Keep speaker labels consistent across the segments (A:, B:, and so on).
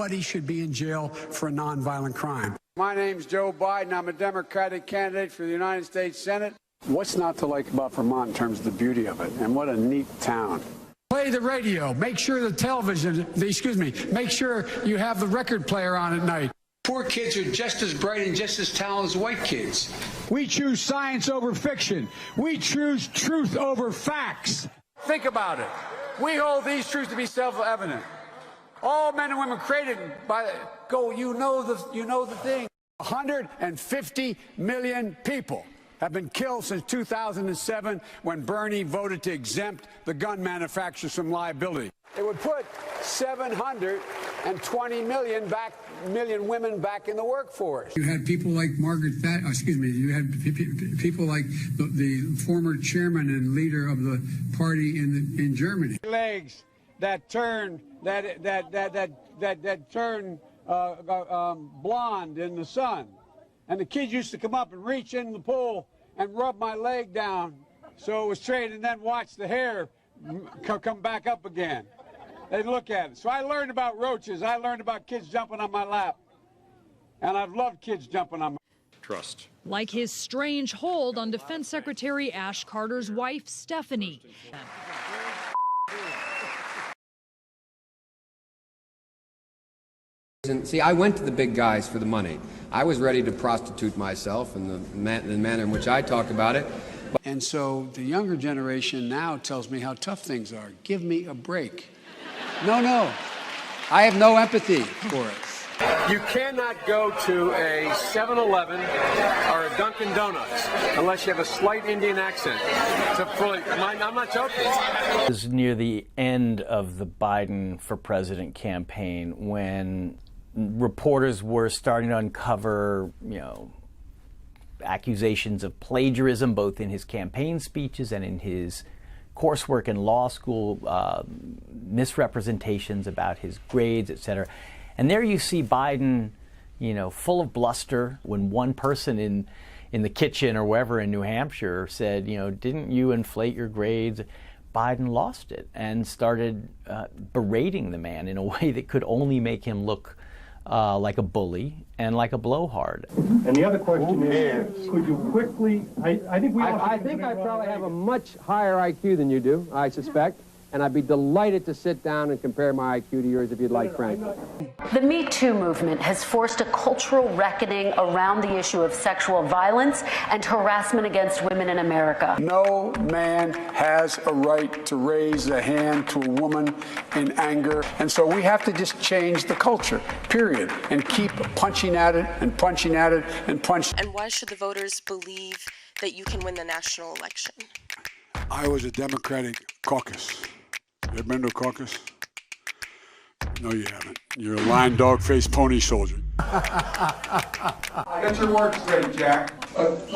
A: nobody should be in jail for a nonviolent crime.
B: My name's Joe Biden. I'm a Democratic candidate for the United States Senate. What's not to like about Vermont in terms of the beauty of it? And what a neat town.
A: Play the radio. Make sure the television, make sure you have the record player on at night.
B: Poor kids are just as bright and just as talented as white kids.
A: We choose science over fiction. We choose truth over facts.
B: Think about it. We hold these truths to be self-evident. All men and women created by you know the thing. 150 million people have been killed since 2007 when Bernie voted to exempt the gun manufacturers from liability. It would put 720 million women back in the workforce.
A: You had people like you had people like the former chairman and leader of the party in Germany.
B: Legs that turn blonde in the sun, and the kids used to come up and reach in the pool and rub my leg down so it was straight, and then watch the hair come back up again. They'd look at it. So I learned about roaches. I learned about kids jumping on my lap, and I've loved kids jumping on my
C: trust.
D: Like his strange hold on Defense Secretary Ash Carter's wife, Stephanie.
E: See, I went to the big guys for the money. I was ready to prostitute myself in the manner in which I talked about it.
B: And so the younger generation now tells me how tough things are. Give me a break. No. I have no empathy for it.
C: You cannot go to a 7-Eleven or a Dunkin' Donuts unless you have a slight Indian accent. I'm not joking.
F: It was near the end of the Biden for President campaign when reporters were starting to uncover, accusations of plagiarism, both in his campaign speeches and in his coursework in law school, misrepresentations about his grades, etc. And there you see Biden, full of bluster when one person in the kitchen or wherever in New Hampshire said, didn't you inflate your grades? Biden lost it and started berating the man in a way that could only make him look like a bully and like a blowhard.
G: And the other question is, could you quickly, I think
E: I probably have a much higher IQ than you do, I suspect, and I'd be delighted to sit down and compare my IQ to yours if you'd like, Frank.
H: The Me Too movement has forced a cultural reckoning around the issue of sexual violence and harassment against women in America.
B: No man has a right to raise a hand to a woman in anger. And so we have to just change the culture, period, and keep punching at it and punching at it and punching.
I: And why should the voters believe that you can win the national election?
B: I was a Democratic caucus. You ever been to a caucus? No, you haven't. You're a lying dog-faced pony soldier. Get your work straight, Jack. Look,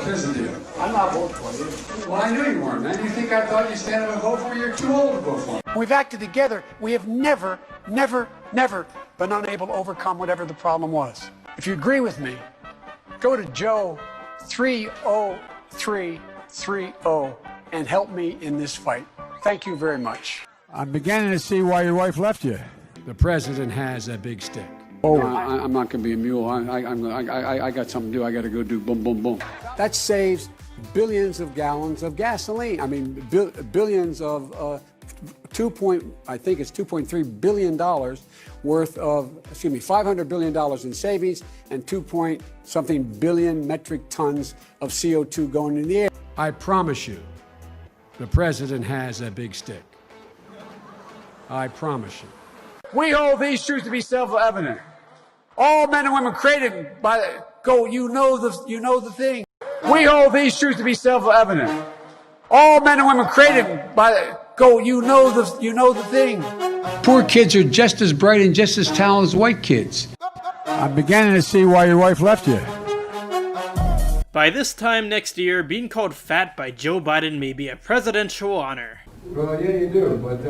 B: here's the deal. I'm not voting for you. Well, I knew you weren't, man. You think I thought you'd stand up and vote for me? You're too old to vote for me.
A: We've acted together. We have never been unable to overcome whatever the problem was. If you agree with me, go to Joe 30330 and help me in this fight. Thank you very much.
B: I'm beginning to see why your wife left you. The president has a big stick. Oh, I'm not going to be a mule. I got something to do. I got to go do boom, boom, boom. That saves billions of gallons of gasoline. I mean, billions of $2.3 billion worth of, $500 billion in savings and 2-point-something billion metric tons of CO2 going in the air. I promise you, the president has a big stick. I promise you. We hold these truths to be self-evident. All men and women created you know the thing. We hold these truths to be self-evident. All men and women created you know the thing. Poor kids are just as bright and just as talented as white kids. I'm beginning to see why your wife left you.
J: By this time next year, being called fat by Joe Biden may be a presidential honor.
B: Well, yeah, you do, but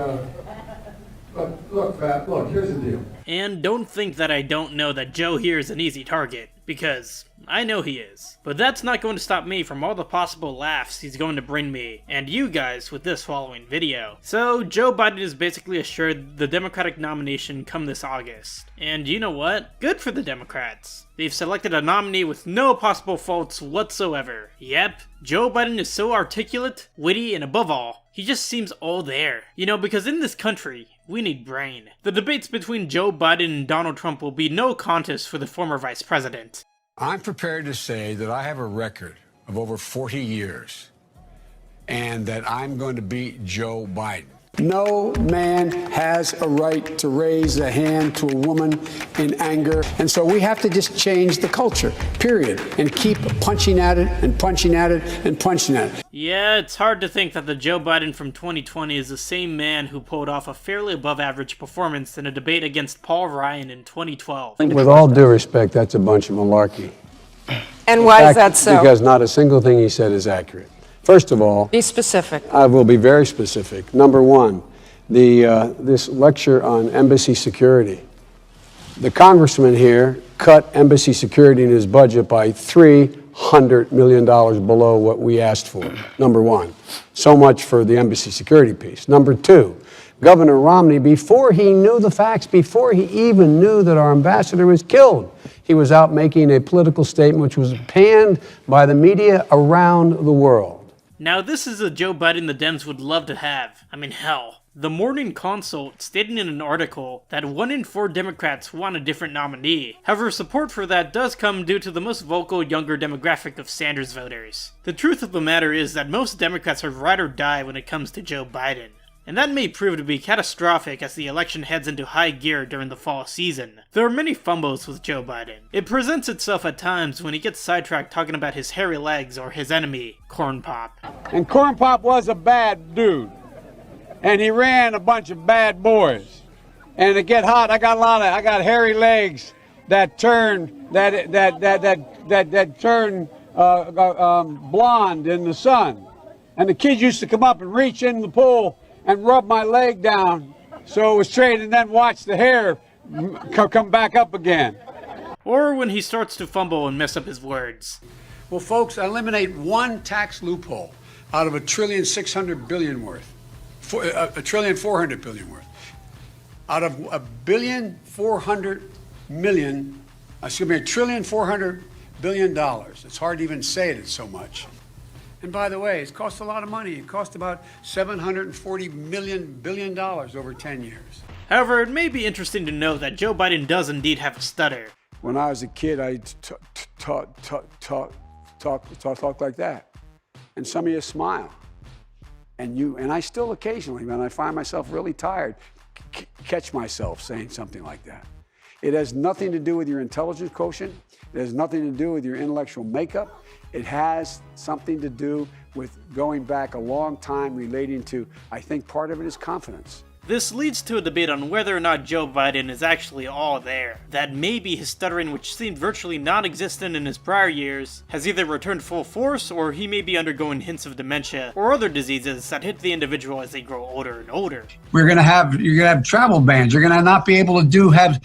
B: look, fat, look, here's the deal.
J: And don't think that I don't know that Joe here is an easy target. because I know he is. But that's not going to stop me from all the possible laughs he's going to bring me, and you guys, with this following video. So, Joe Biden is basically assured the Democratic nomination come this August. And you know what? Good for the Democrats. They've selected a nominee with no possible faults whatsoever. Yep, Joe Biden is so articulate, witty, and above all, he just seems all there. You know, because in this country, we need brain. The debates between Joe Biden and Donald Trump will be no contest for the former vice president.
B: I'm prepared to say that I have a record of over 40 years and that I'm going to beat Joe Biden. No man has a right to raise a hand to a woman in anger. And so we have to just change the culture, period, and keep punching at it and punching at it and punching at it.
J: Yeah, it's hard to think that the Joe Biden from 2020 is the same man who pulled off a fairly above-average performance in a debate against Paul Ryan in 2012.
B: With all due respect, that's a bunch of malarkey.
K: And why is that so?
B: Because not a single thing he said is accurate. First of all,
K: be specific.
B: I will be very specific. Number one, this lecture on embassy security. The congressman here cut embassy security in his budget by $300 million below what we asked for. Number one. So much for the embassy security piece. Number two, Governor Romney, before he knew the facts, before he even knew that our ambassador was killed, he was out making a political statement which was panned by the media around the world.
J: Now this is a Joe Biden the Dems would love to have. I mean, hell. The Morning Consult stated in an article that 1 in 4 Democrats want a different nominee. However, support for that does come due to the most vocal younger demographic of Sanders voters. The truth of the matter is that most Democrats are ride or die when it comes to Joe Biden. And that may prove to be catastrophic as the election heads into high gear during the fall season. There are many fumbles with Joe Biden. It presents itself at times when he gets sidetracked talking about his hairy legs or his enemy, Corn Pop.
B: And Corn Pop was a bad dude. And he ran a bunch of bad boys. And to get hot, I got hairy legs that turn blonde in the sun. And the kids used to come up and reach in the pool and rub my leg down so it was straight and then watch the hair come back up again.
J: Or when he starts to fumble and mess up his words.
B: Well, folks, eliminate one tax loophole out of $1.6 trillion worth. $1.4 trillion worth. Out of $1.4 billion. It's hard to even say it, it's so much. And by the way, it's cost a lot of money. It cost about $740 billion over 10 years.
J: However, it may be interesting to note that Joe Biden does indeed have a stutter.
B: When I was a kid, I talk like that. And some of you smile. And I still occasionally, when I find myself really tired, catch myself saying something like that. It has nothing to do with your intelligence quotient. It has nothing to do with your intellectual makeup. It has something to do with going back a long time relating to, I think part of it is confidence.
J: This leads to a debate on whether or not Joe Biden is actually all there. That maybe his stuttering, which seemed virtually non-existent in his prior years, has either returned full force, or he may be undergoing hints of dementia or other diseases that hit the individual as they grow older and older.
L: You're gonna have travel bans. You're gonna not be able to have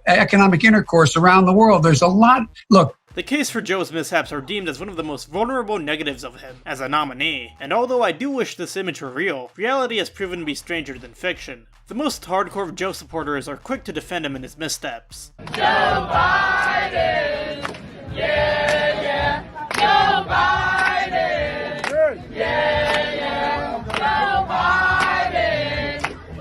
L: economic intercourse around the world. There's a lot. Look.
J: The case for Joe's mishaps are deemed as one of the most vulnerable negatives of him as a nominee, and although I do wish this image were real, reality has proven to be stranger than fiction. The most hardcore of Joe supporters are quick to defend him in his missteps.
M: Joe Biden! Yeah, yeah! Joe Biden! Yeah, yeah! Joe Biden!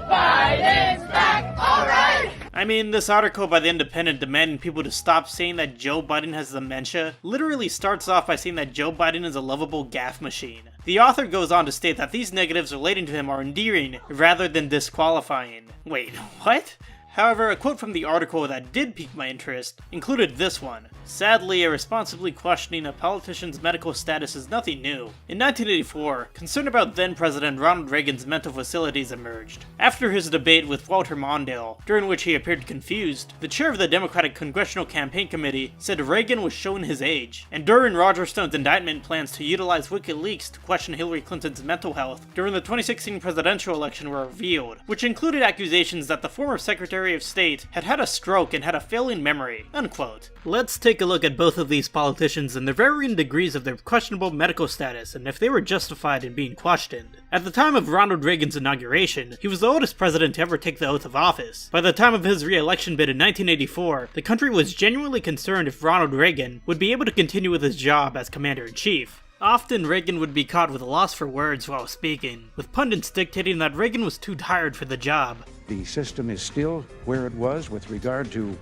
M: Biden's back! All right!
J: I mean, this article by The Independent demanding people to stop saying that Joe Biden has dementia literally starts off by saying that Joe Biden is a lovable gaffe machine. The author goes on to state that these negatives relating to him are endearing rather than disqualifying. Wait, what? However, a quote from the article that did pique my interest included this one. Sadly, irresponsibly questioning a politician's medical status is nothing new. In 1984, concern about then-President Ronald Reagan's mental facilities emerged. After his debate with Walter Mondale, during which he appeared confused, the chair of the Democratic Congressional Campaign Committee said Reagan was showing his age, and during Roger Stone's indictment plans to utilize WikiLeaks to question Hillary Clinton's mental health during the 2016 presidential election were revealed, which included accusations that the former Secretary Secretary of State had had a stroke and had a failing memory, unquote. Let's take a look at both of these politicians and their varying degrees of their questionable medical status and if they were justified in being questioned. At the time of Ronald Reagan's inauguration, he was the oldest president to ever take the oath of office. By the time of his re-election bid in 1984, the country was genuinely concerned if Ronald Reagan would be able to continue with his job as Commander-in-Chief. Often Reagan would be caught with a loss for words while speaking, with pundits dictating that Reagan was too tired for the job.
N: The system is still where it was with regard to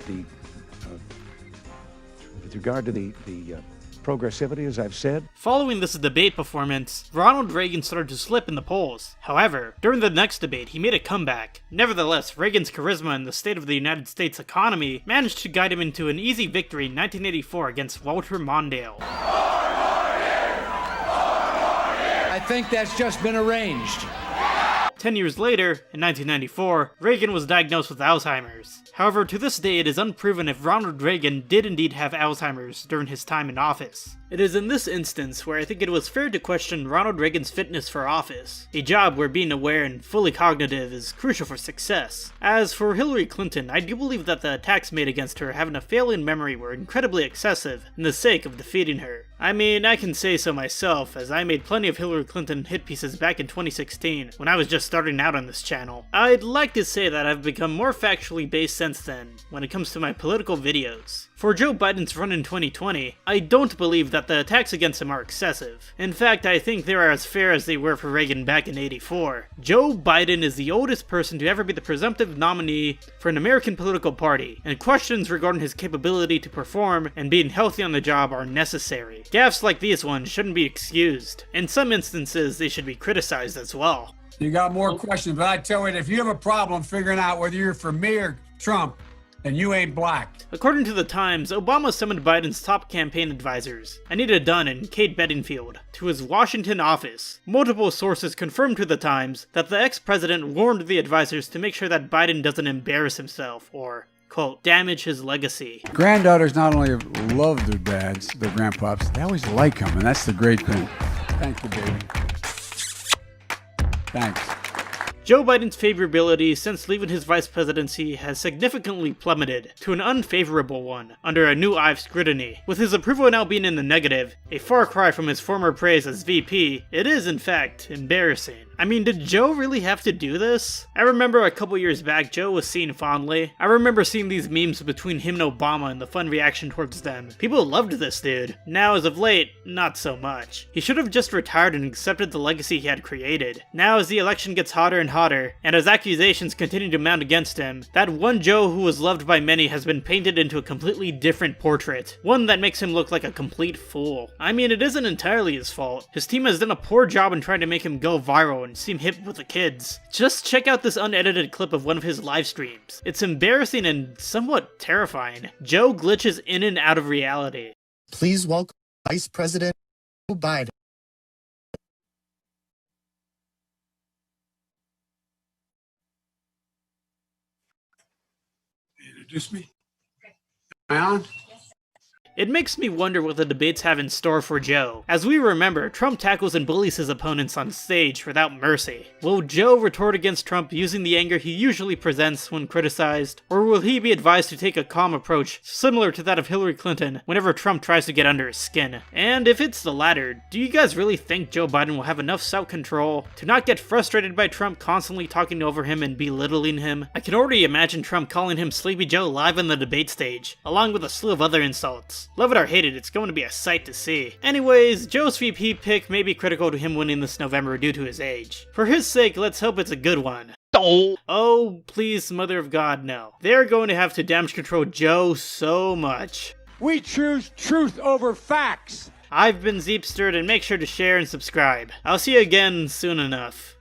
N: the progressivity, as I've said.
J: Following this debate performance, Ronald Reagan started to slip in the polls. However, during the next debate, he made a comeback. Nevertheless, Reagan's charisma and the state of the United States economy managed to guide him into an easy victory in 1984 against Walter Mondale.
O: I think that's just been arranged.
J: 10 years later, in 1994, Reagan was diagnosed with Alzheimer's. However, to this day it is unproven if Ronald Reagan did indeed have Alzheimer's during his time in office. It is in this instance where I think it was fair to question Ronald Reagan's fitness for office, a job where being aware and fully cognitive is crucial for success. As for Hillary Clinton, I do believe that the attacks made against her having a failing memory were incredibly excessive in the sake of defeating her. I mean, I can say so myself, as I made plenty of Hillary Clinton hit pieces back in 2016, when I was just starting out on this channel. I'd like to say that I've become more factually based since then, when it comes to my political videos. For Joe Biden's run in 2020, I don't believe that the attacks against him are excessive. In fact, I think they are as fair as they were for Reagan back in '84. Joe Biden is the oldest person to ever be the presumptive nominee for an American political party, and questions regarding his capability to perform and being healthy on the job are necessary. Gaffes like these ones shouldn't be excused. In some instances, they should be criticized as well.
B: You got more questions, but I tell you, if you have a problem figuring out whether you're for me or Trump, and you ain't black.
J: According to the Times, Obama summoned Biden's top campaign advisors, Anita Dunn and Kate Bedingfield, to his Washington office. Multiple sources confirmed to the Times that the ex-president warned the advisors to make sure that Biden doesn't embarrass himself or, quote, damage his legacy.
B: Granddaughters not only love their dads, their grandpops, they always like them, and that's the great thing. Thank you, baby. Thanks.
J: Joe Biden's favorability since leaving his vice presidency has significantly plummeted to an unfavorable one under a new IVE scrutiny. With his approval now being in the negative, a far cry from his former praise as VP, it is in fact embarrassing. I mean, did Joe really have to do this? I remember a couple years back, Joe was seen fondly. I remember seeing these memes between him and Obama and the fun reaction towards them. People loved this dude. Now, as of late, not so much. He should have just retired and accepted the legacy he had created. Now, as the election gets hotter and hotter, and as accusations continue to mount against him, that one Joe who was loved by many has been painted into a completely different portrait. One that makes him look like a complete fool. I mean, it isn't entirely his fault. His team has done a poor job in trying to make him go viral and seem hip with the kids. Just check out this unedited clip of one of his live streams. It's embarrassing and somewhat terrifying. Joe glitches in and out of reality.
P: Please welcome Vice President Joe Biden.
B: Introduce me. Am I on?
J: It makes me wonder what the debates have in store for Joe. As we remember, Trump tackles and bullies his opponents on stage without mercy. Will Joe retort against Trump using the anger he usually presents when criticized? Or will he be advised to take a calm approach similar to that of Hillary Clinton whenever Trump tries to get under his skin? And if it's the latter, do you guys really think Joe Biden will have enough self-control to not get frustrated by Trump constantly talking over him and belittling him? I can already imagine Trump calling him Sleepy Joe live on the debate stage, along with a slew of other insults. Love it or hate it, it's going to be a sight to see. Anyways, Joe's VP pick may be critical to him winning this November due to his age. For his sake, let's hope it's a good one. Oh, please, Mother of God, no. They're going to have to damage control Joe so much.
B: We choose truth over facts.
J: I've been Zeepster, and make sure to share and subscribe. I'll see you again soon enough.